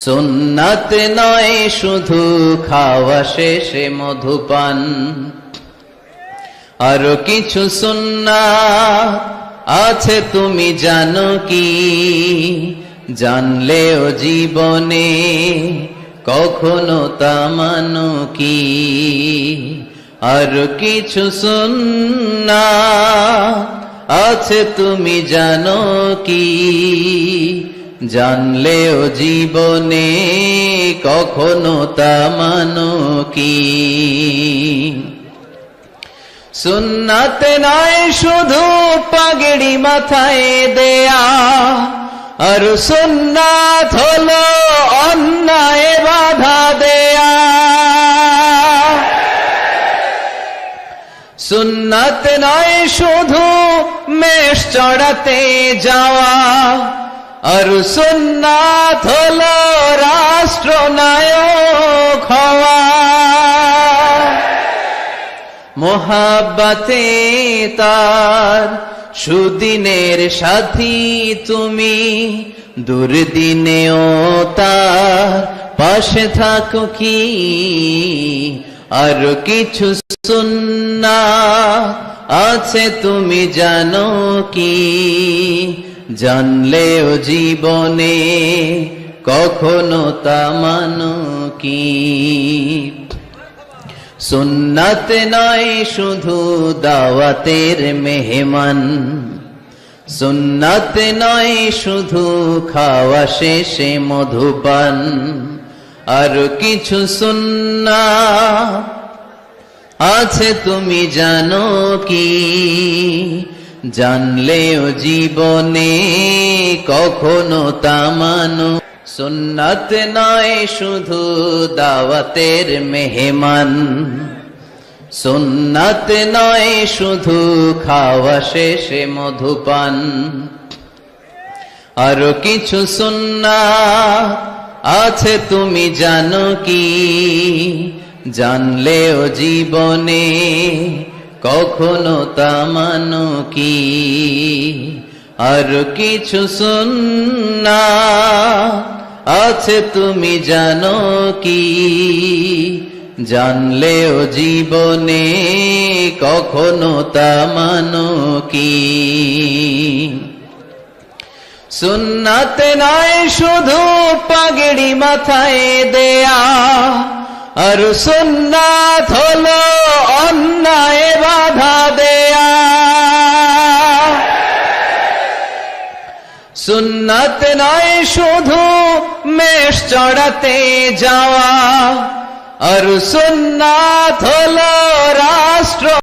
সুন্নাত নয় শুধু খাওয়া শেষে মধুপান, আরো কিছু সুন্নাত আছে তুমি জানো কি? জানলেও জীবনে কখনো তা মানো কি? আরো কিছু সুন্নাত আছে তুমি জানো কি? জানলেও জীবনে কখনো তা মানো কি? সুন্নাত নয় শুধু পাগড়ি মাথায় দেয়া, আর সুন্নাত হলো অন্যায় বাধা দেয়া। সুন্নাত নয় শুধু মেষ চড়াতে যাওয়া, আর সুন্নাত হলো রাষ্ট্রনায়ক হওয়া। মোহাব্বতে তার সুদিনের সাথী তুমি, দুর্দিনেও তার পাশে থাকো কি? আর কিছু সুন্নাত আছে তুমি জানো কি? জানলেও জীবনে কখনো তা মানো কি? সুন্নাত নয় শুধু দাওয়াতের মেহমান, সুন্নাত নয় শুধু খাওয়া শেষে মধুপান, আর কিছু সুন্নাত আছে তুমি জানো কি? জানলেও জীবনে কখনো তা মানো। সুন্নাত নয় শুধু দাওয়াতের মেহমান, সুন্নাত নয় শুধু খাওয়া শেষে মধুপান, আরো কিছু সুন্নাত আছে তুমি জানো কি? জানলেও জীবনে কখনো তা মানো কি? আর কিছু সুন্নাত আছে তুমি জানো কি? জানলেও জীবনে কখনো তা মানো কি? সুন্নাত নয় শুধু পাগড়ি মাথায় দেয়া, আর সুন্নাত হলো অন্যায় বাধা দেয়া। সুন্নাত নয় শুধু মেষ চড়াতে যাওয়া, আর সুন্নাত হলো রাষ্ট্র